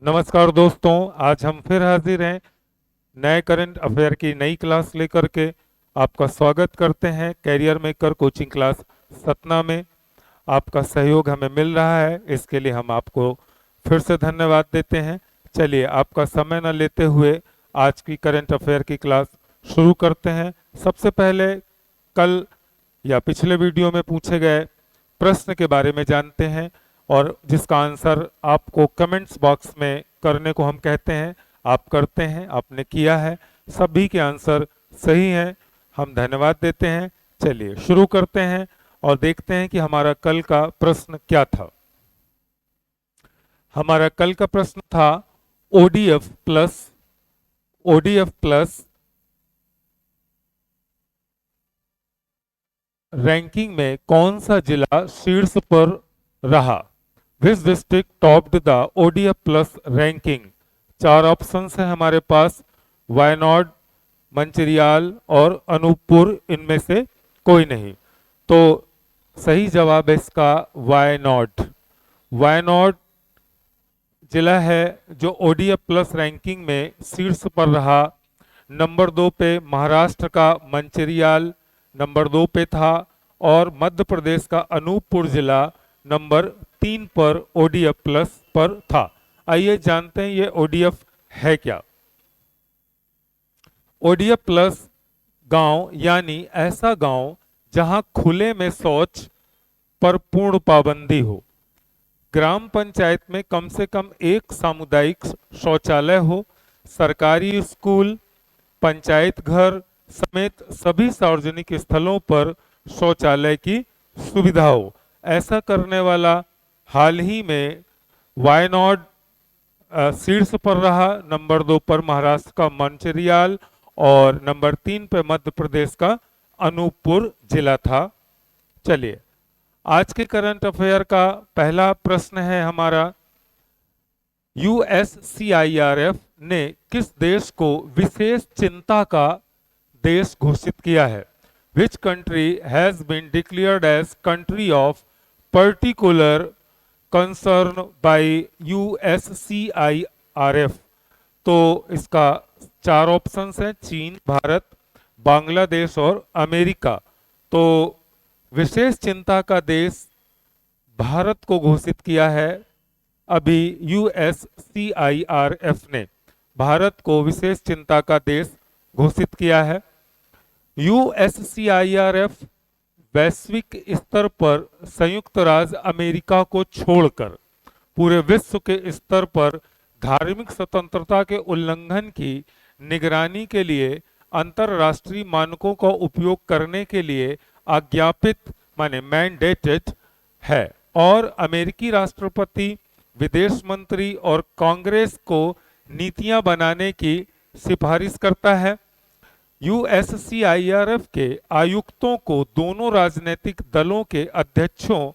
नमस्कार दोस्तों, आज हम फिर हाजिर हैं नए करंट अफेयर की नई क्लास लेकर के। आपका स्वागत करते हैं career maker coaching class Satna में। आपका सहयोग हमें मिल रहा है, इसके लिए हम आपको फिर से धन्यवाद देते हैं। चलिए, आपका समय न लेते हुए आज की करंट अफेयर की क्लास शुरू करते हैं। सबसे पहले कल या पिछले वीडियो में पूछे गए प्रश्न के बारे में जानते हैं, और जिसका आंसर आपको कमेंट्स बॉक्स में करने को हम कहते हैं। आप करते हैं, आपने किया है, सभी के आंसर सही हैं, हम धन्यवाद देते हैं। चलिए शुरू करते हैं और देखते हैं कि हमारा कल का प्रश्न क्या था। हमारा कल का प्रश्न था ओडीएफ प्लस रैंकिंग में कौन सा जिला शीर्ष पर रहा। Which district topped the ODF plus ranking. चार ऑप्शंस हैं हमारे पास, वायनाड, मंचिरियाल और अनूपपुर, इनमें से कोई नहीं। तो सही जवाब है इसका वायनाड। वायनाड जिला है जो ओडीएफ प्लस रैंकिंग में शीर्ष पर रहा। नंबर 2 पे महाराष्ट्र का मंचिरियाल नंबर 2 पे था, और मध्य प्रदेश का अनूपपुर जिला नंबर 3 पर ओडीएफ प्लस पर था। आइए जानते हैं ये ओडीएफ है क्या। ओडीएफ प्लस गांव यानी ऐसा गांव जहां खुले में शौच पर पूर्ण पाबंदी हो। ग्राम पंचायत में कम से कम एक सामुदायिक शौचालय हो। सरकारी स्कूल, पंचायत घर समेत सभी सार्वजनिक स्थलों पर शौचालय की सुविधा हो। ऐसा करने वाला हाल ही में वायनाड शीर्ष पर रहा। नंबर 2 पर महाराष्ट्र का मंचिरियाल और नंबर 3 पे मध्य प्रदेश का अनूपपुर जिला था। चलिए, आज के करंट अफेयर का पहला प्रश्न है हमारा, यूएससीआईआरएफ ने किस देश को विशेष चिंता का देश घोषित किया है। Which country has been declared as country of particular concern by USCIRF. तो इसका चार ऑप्शंस हैं, चीन, भारत, बांग्लादेश और अमेरिका। तो विशेष चिंता का देश भारत को घोषित किया है। अभी यूएससीआईआरएफ ने भारत को विशेष चिंता का देश घोषित किया है। यूएससीआईआरएफ वैश्विक स्तर पर संयुक्त राज्य अमेरिका को छोड़कर पूरे विश्व के स्तर पर धार्मिक स्वतंत्रता के उल्लंघन की निगरानी के लिए अंतरराष्ट्रीय मानकों का उपयोग करने के लिए आज्ञापित माने मैंडेटेड है, और अमेरिकी राष्ट्रपति, विदेश मंत्री और कांग्रेस को नीतियां बनाने की सिफारिश करता है। यूएससीआईआरएफ के आयुक्तों को दोनों राजनीतिक दलों के अध्यक्षों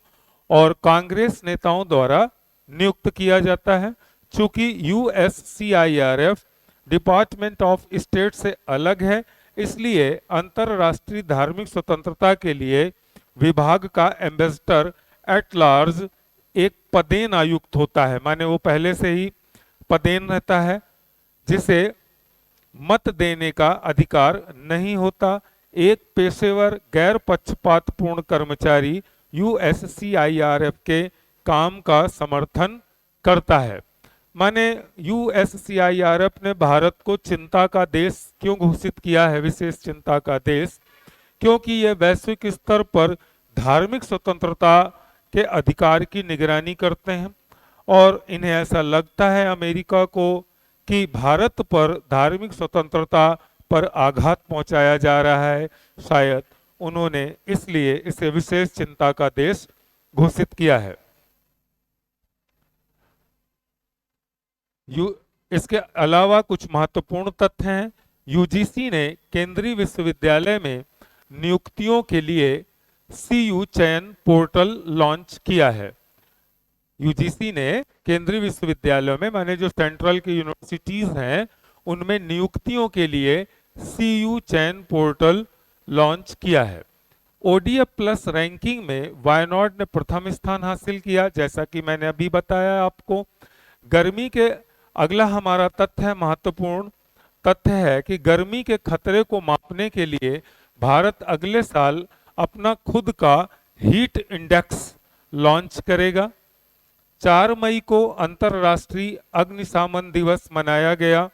और कांग्रेस नेताओं द्वारा नियुक्त किया जाता है। चूंकि यूएससीआईआरएफ डिपार्टमेंट ऑफ स्टेट से अलग है, इसलिए अंतरराष्ट्रीय धार्मिक स्वतंत्रता के लिए विभाग का एम्बेसडर एट लार्ज एक पदेन आयुक्त होता है, माने वो पहले से ही पदेन रहता है, जिसे मत देने का अधिकार नहीं होता। एक पेशेवर गैर पक्षपातपूर्ण कर्मचारी यूएससीआईआरएफ के काम का समर्थन करता है। माने यूएससीआईआरएफ ने भारत को चिंता का देश क्यों घोषित किया है, विशेष चिंता का देश, क्योंकि यह वैश्विक स्तर पर धार्मिक स्वतंत्रता के अधिकार की निगरानी करते हैं, और इन्हें ऐसा लगता है अमेरिका को कि भारत पर धार्मिक स्वतंत्रता पर आघात पहुंचाया जा रहा है। शायद उन्होंने इसलिए इसे विशेष चिंता का देश घोषित किया है। इसके अलावा कुछ महत्वपूर्ण तथ्य हैं। यूजीसी ने केंद्रीय विश्वविद्यालय में नियुक्तियों के लिए सीयू चयन पोर्टल लॉन्च किया है। यूजीसी ने केंद्रीय विश्वविद्यालयों में माने जो सेंट्रल की यूनिवर्सिटीज हैं उनमें नियुक्तियों के लिए सीयू चयन पोर्टल लॉन्च किया है। ओडीएफ प्लस रैंकिंग में वायनाड ने प्रथम स्थान हासिल किया, जैसा कि मैंने अभी बताया आपको। गर्मी के अगला हमारा तथ्य है, महत्वपूर्ण तथ्य है कि गर्मी के खतरे को मापने के लिए भारत अगले साल अपना खुद का हीट इंडेक्स लॉन्च करेगा। 4 मई को अंतर्राष्ट्रीय अग्निशमन दिवस मनाया गया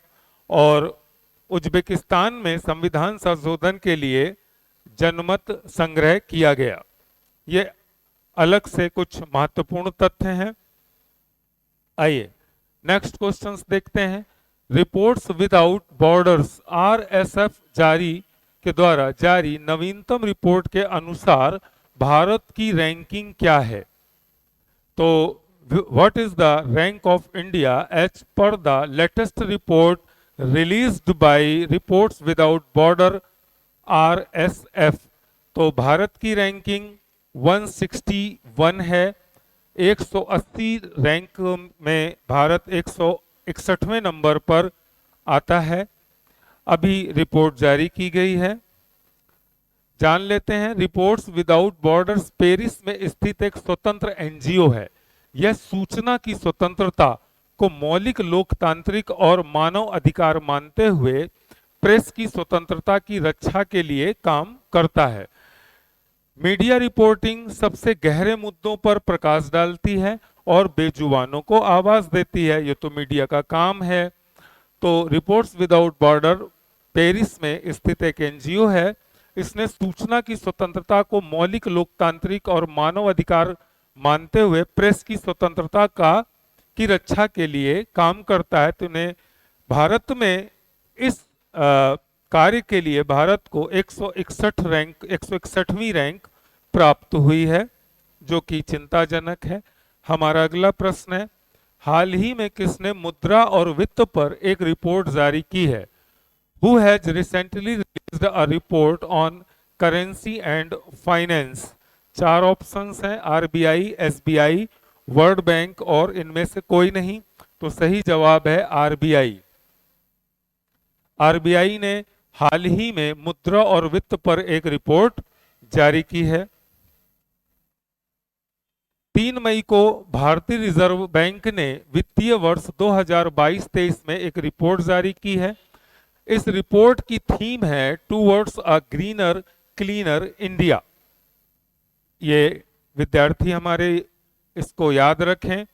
और उज्बेकिस्तान में संविधान संशोधन के लिए जनमत संग्रह किया गया। ये अलग से कुछ महत्वपूर्ण तथ्य हैं। आइए नेक्स्ट क्वेश्चंस देखते हैं। रिपोर्ट्स विदाउट बॉर्डर्स आरएसएफ के द्वारा जारी नवीनतम रिपोर्ट के अनुसार भारत की रैंकिंग क्या है? तो what is the rank of India as per the latest report released by reporters without border RSF? तो भारत की रैंकिंग 161 है। 180 रैंक में भारत 161वें नंबर पर आता है। अभी रिपोर्ट जारी की गई है, जान लेते हैं। रिपोर्ट्स विदाउट बॉर्डर्स पेरिस में स्थित एक स्वतंत्र एनजीओ है। यह सूचना की स्वतंत्रता को मौलिक लोकतांत्रिक और मानव अधिकार मानते हुए प्रेस की स्वतंत्रता की रक्षा के लिए काम करता है। मीडिया रिपोर्टिंग सबसे गहरे मुद्दों पर प्रकाश डालती है और बेजुबानों को आवाज देती है। ये तो मीडिया का काम है। तो रिपोर्ट्स विदाउट बॉर्डर पेरिस में स्थित एक एनजीओ है। इसने सूचना की स्वतंत्रता को मौलिक लोकतांत्रिक और मानव अधिकार मानते हुए प्रेस की स्वतंत्रता की रक्षा के लिए काम करता है। तो इन्हें भारत में इस कार्य के लिए भारत को 161वीं रैंक प्राप्त हुई है, जो कि चिंताजनक है। हमारा अगला प्रश्न है, हाल ही में किसने मुद्रा और वित्त पर एक रिपोर्ट जारी की है? Who has recently released a report on currency and finance? 4 options हैं, आरबीआई, एसबीआई, वर्ल्ड बैंक और इनमें से कोई नहीं। तो सही जवाब है आरबीआई। आरबीआई ने हाल ही में मुद्रा और वित्त पर एक रिपोर्ट जारी की है। 3 मई को भारतीय रिजर्व बैंक ने वित्तीय वर्ष 2022-23 में एक रिपोर्ट जारी की है। इस रिपोर्ट की थीम है towards a greener cleaner India. ये विद्यार्थी हमारे इसको याद रखें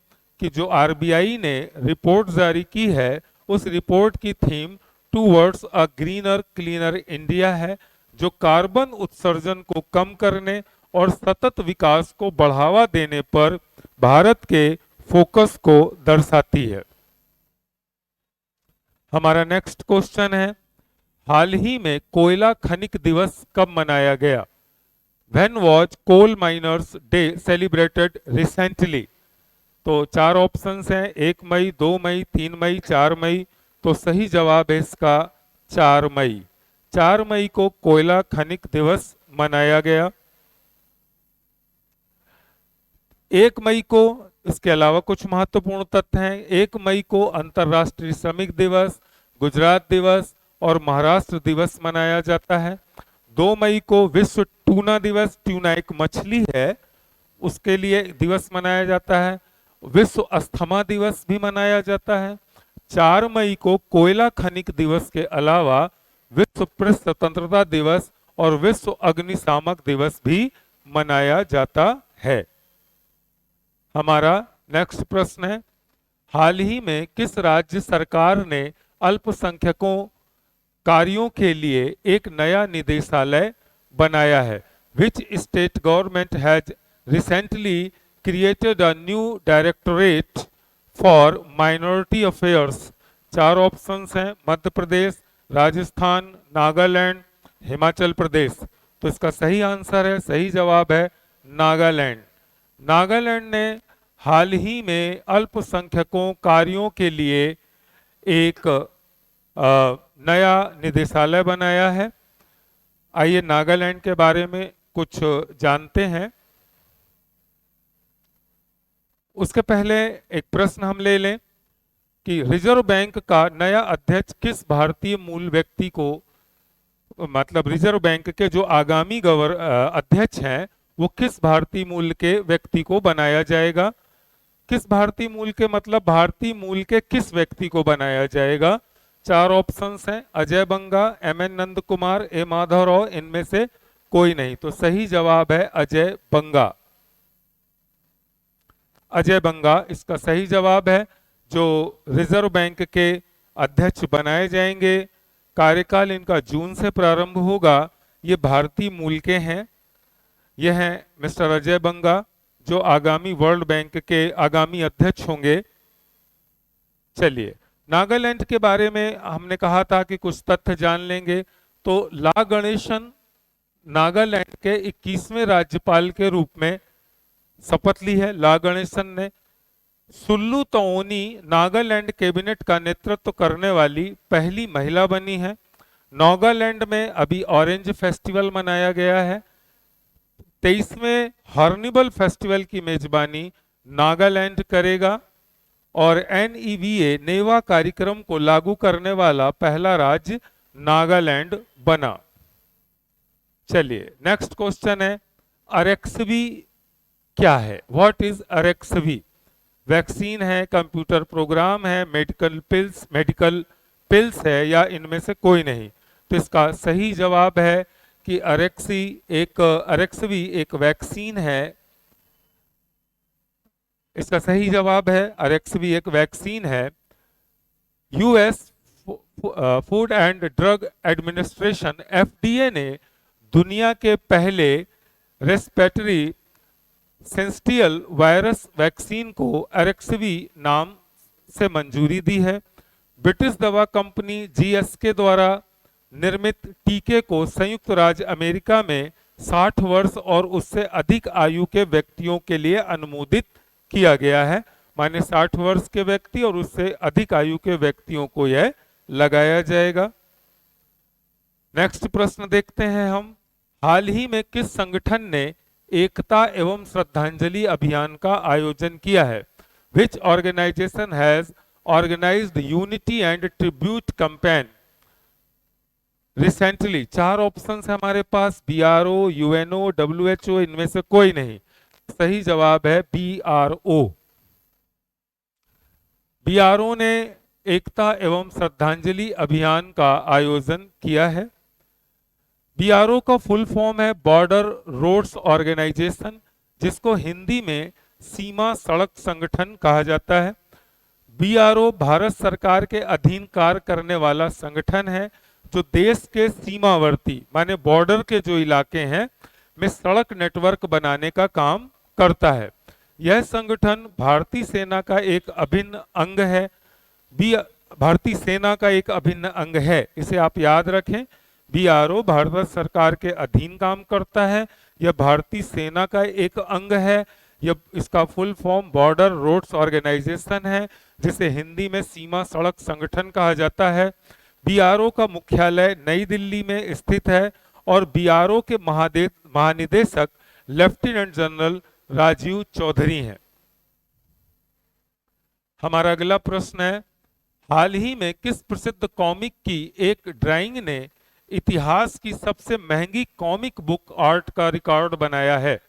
कि जो आरबीआई ने रिपोर्ट जारी की है, उस रिपोर्ट की theme towards a greener cleaner India है, जो कार्बन उत्सर्जन को कम करने और सतत विकास को बढ़ावा देने पर भारत के फोकस को दर्शाती है। हमारा नेक्स्ट क्वेश्चन है, हाल ही में कोयला खनिक दिवस कब मनाया गया? When was coal miners day celebrated recently? तो 4 ऑप्शंस हैं, 1 मई, 2 मई, 3 मई, 4 मई। तो सही जवाब है इसका 4 मई। 4 मई को कोयला खनिक दिवस मनाया गया। 1 मई को, इसके अलावा कुछ महत्वपूर्ण तथ्य हैं। 1 मई को अंतर्राष्ट्रीय श्रमिक दिवस, गुजरात दिवस और महाराष्ट्र दिवस मनाया जाता है। 2 मई को विश्व टूना दिवस, ट्यूना एक मछली है, उसके लिए दिवस मनाया जाता है। विश्व अस्थमा दिवस भी मनाया जाता है। 4 मई को कोयला खनिक दिवस के अलावा विश्व प्रेस स्वतंत्रता दिवस और विश्व अग्निशामक दिवस भी मनाया जाता है। हमारा नेक्स्ट प्रश्न है, हाल ही में किस राज्य सरकार ने अल्पसंख्यकों कार्यों के लिए एक नया निदेशालय बनाया है? Which state government has recently created a new directorate for minority affairs? 4 options हैं, मध्य प्रदेश, राजस्थान, नागालैंड, हिमाचल प्रदेश। तो इसका सही आंसर है, सही जवाब है नागालैंड। नागालैंड ने हाल ही में अल्पसंख्यकों कार्यों के लिए एक नया निदेशालय बनाया है। आइए नागालैंड के बारे में कुछ जानते हैं। उसके पहले एक प्रश्न हम ले लें कि रिजर्व बैंक का नया अध्यक्ष किस भारतीय मूल व्यक्ति को, मतलब रिजर्व बैंक के जो आगामी अध्यक्ष हैं वो किस भारतीय मूल के व्यक्ति को बनाया जाएगा? किस भारतीय मूल के मतलब भारतीय मूल के किस व्यक्ति को बनाया जाएगा? चार ऑप्शंस हैं, अजय बंगा, एम एन नंद कुमार, ए माधव राव, इनमें से कोई नहीं। तो सही जवाब है अजय बंगा। अजय बंगा इसका सही जवाब है, जो रिजर्व बैंक के अध्यक्ष बनाए जाएंगे। कार्यकाल इनका जून से प्रारंभ होगा। ये भारतीय मूल के हैं। यह हैं मिस्टर अजय बंगा, जो आगामी वर्ल्ड बैंक के आगामी अध्यक्ष होंगे। चलिए, नागालैंड के बारे में हमने कहा था कि कुछ तथ्य जान लेंगे। तो ला गणेशन नागालैंड के 21वें राज्यपाल के रूप में शपथ ली है। ला गणेशन ने सुल्लू तोनी नागालैंड कैबिनेट का नेतृत्व करने वाली पहली महिला बनी है। नागालैंड में अभी ऑरेंज फेस्टिवल मनाया गया है। 23वें हॉर्निबल फेस्टिवल की मेजबानी नागालैंड करेगा और NEVA नेवा कार्यक्रम को लागू करने वाला पहला राज्य नागालैंड बना। चलिए, नेक्स्ट क्वेश्चन है, अरेक्सवी क्या है? What is Arexvy? वैक्सीन है, कंप्यूटर प्रोग्राम है, मेडिकल पिल्स है, या इनमें से कोई नहीं? तो इसका सही जवाब है कि अरेक्सवी एक वैक्सीन है। इसका सही जवाब है अरेक्सवी एक वैक्सीन है। US food and drug administration FDA ने दुनिया के पहले रेस्पिरेटरी सिंस्टियल वायरस वैक्सीन को अरेक्सवी नाम से मंजूरी दी है। ब्रिटिश दवा कंपनी GSK द्वारा निर्मित टीके को संयुक्त राज्य अमेरिका में 60 वर्ष और उससे अधिक आयु के व्यक्तियों के लिए अनुमोदित किया गया है। माने 60 वर्ष के व्यक्ति और उससे अधिक आयु के व्यक्तियों को यह लगाया जाएगा। नेक्स्ट प्रश्न देखते हैं हम, हाल ही में किस संगठन ने एकता एवं श्रद्धांजलि अभियान का आयोजन किया है? Which organization has organized unity and tribute campaign recently? चार ऑप्शन है हमारे पास, BRO, UNO, WHO, इनमें से कोई नहीं। सही जवाब है BRO। BRO ने एकता एवं श्रद्धांजलि अभियान का आयोजन किया है। BRO का फुल फॉर्म है बॉर्डर रोड्स ऑर्गेनाइजेशन, जिसको हिंदी में सीमा सड़क संगठन कहा जाता है। BRO भारत सरकार के अधीन कार्य करने वाला संगठन है, जो देश के सीमावर्ती माने बॉर्डर के जो इलाके हैं में सड़क नेटवर्क बनाने का काम करता है। यह संगठन भारतीय सेना का एक अभिन्न अंग है। भारतीय सेना का एक अभिन्न अंग है, इसे आप याद रखें। BRO भारत सरकार के अधीन काम करता है। यह भारतीय सेना का एक अंग है। यह इसका full form border roads organisation है, जिसे हिंदी में सीमा सड़क संगठन कहा जाता है। BRO का मुख्यालय नई दिल्ली में स्थित है और BRO के महानिदेशक लेफ्टिनेंट जनरल राजीव चौधरी हैं। हमारा अगला प्रश्न है, हाल ही में किस प्रसिद्ध कॉमिक की एक ड्राइंग ने इतिहास की सबसे महंगी कॉमिक बुक आर्ट का रिकॉर्ड बनाया है?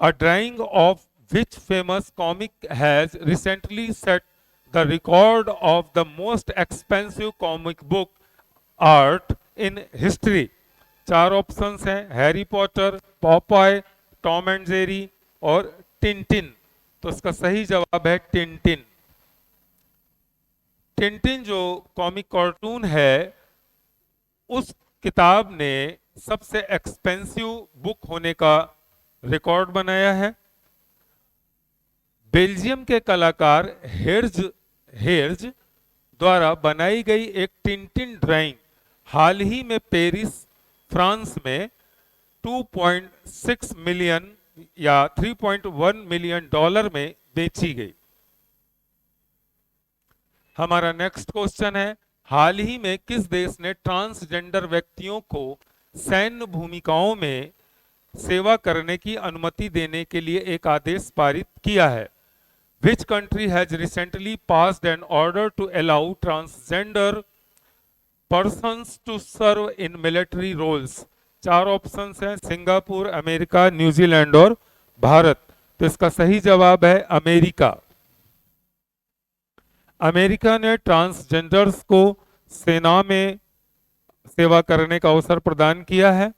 A drawing of which famous comic has recently set the record of the most expensive comic book art in history? चार ऑप्शंस हैं, Harry Potter, Popeye, Tom and Jerry और Tintin. तो इसका सही जवाब है टिंटिन। टिंटिन जो कॉमिक कार्टून है, उस किताब ने सबसे एक्सपेंसिव बुक होने का रिकॉर्ड बनाया है। बेल्जियम के कलाकार हेर्ज द्वारा बनाई गई एक टिंटिन ड्राइंग हाल ही में पेरिस, फ्रांस में 2.6 मिलियन या 3.1 मिलियन डॉलर में बेची गई। हमारा नेक्स्ट क्वेश्चन है, हाल ही में किस देश ने ट्रांसजेंडर व्यक्तियों को सैन्य भूमिकाओं में सेवा करने की अनुमति देने के लिए एक आदेश पारित किया है? Which country has recently passed an order to allow transgender persons to serve in military roles? चार ऑप्शंस हैं, सिंगापुर, अमेरिका, न्यूजीलैंड और भारत। तो इसका सही जवाब है अमेरिका। अमेरिका ने ट्रांसजेंडर्स को सेना में सेवा करने का अवसर प्रदान किया है।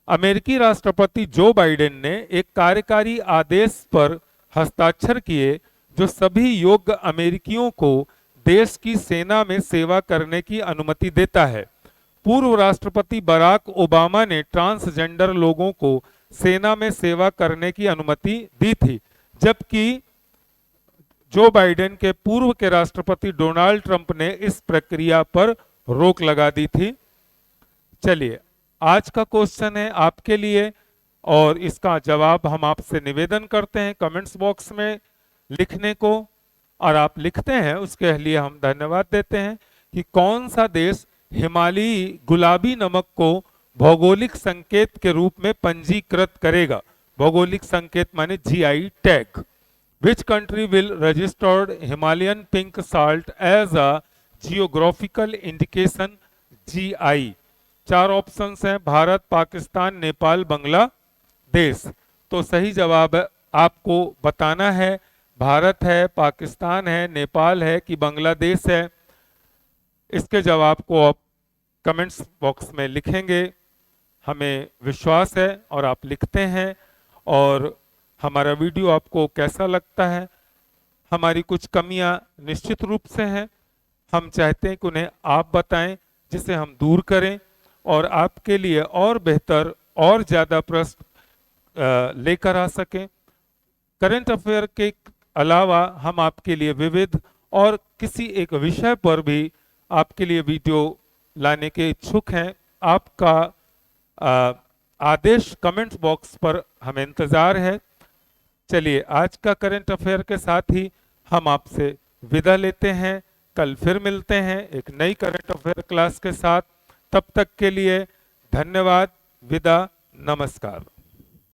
अमेरिकी राष्ट्रपति जो बाइडेन ने एक कार्यकारी आदेश पर हस्ताक्षर किए जो सभी योग्य अमेरिकियों को देश की सेना में सेवा करने की अनुमति देता है। पूर्व राष्ट्रपति बराक ओबामा ने ट्रांसजेंडर लोगों को सेना में सेवा करने की अनुमति दी थी, जबकि जो बाइडेन के पूर्व के राष्ट्रपति डोनाल्ड ट्रंप ने इस प्रक्रिया पर रोक लगा दी थी। चलिए, आज का क्वेश्चन है आपके लिए और इसका जवाब हम आपसे निवेदन करते हैं कमेंट्स बॉक्स में लिखने को, और आप लिखते हैं उसके लिए हम धन्यवाद देते हैं कि कौन सा देश हिमालयी गुलाबी नमक को भौगोलिक संकेत के रूप में पंजीकृत करेगा। भौगोलिक संकेत माने GI tag. Which country will registered Himalayan pink salt as a geographical indication GI? चार ऑप्शंस हैं, भारत, पाकिस्तान, नेपाल, बांग्लादेश। तो सही जवाब आपको बताना है भारत है, पाकिस्तान है, नेपाल है कि बांग्लादेश है। इसके जवाब को आप कमेंट्स बॉक्स में लिखेंगे, हमें विश्वास है और आप लिखते हैं। और हमारा वीडियो आपको कैसा लगता है? हमारी कुछ कमियां निश्चित रूप से हैं, हम चाहते हैं कि उन्हें आप बताएं जिसे हम दूर करें और आपके लिए और बेहतर और ज़्यादा प्रश्न लेकर आ सकें। करंट अफेयर के अलावा हम आपके लिए विविध और किसी एक विषय पर भी आपके लिए वीडियो लाने के इच्छुक हैं। आपका आदेश कमेंट बॉक्स पर हमें इंतज़ार है। चलिए, आज का करंट अफेयर के साथ ही हम आपसे विदा लेते हैं। कल फिर मिलते हैं एक नई करंट अफेयर क्लास के साथ। तब तक के लिए धन्यवाद, विदा, नमस्कार।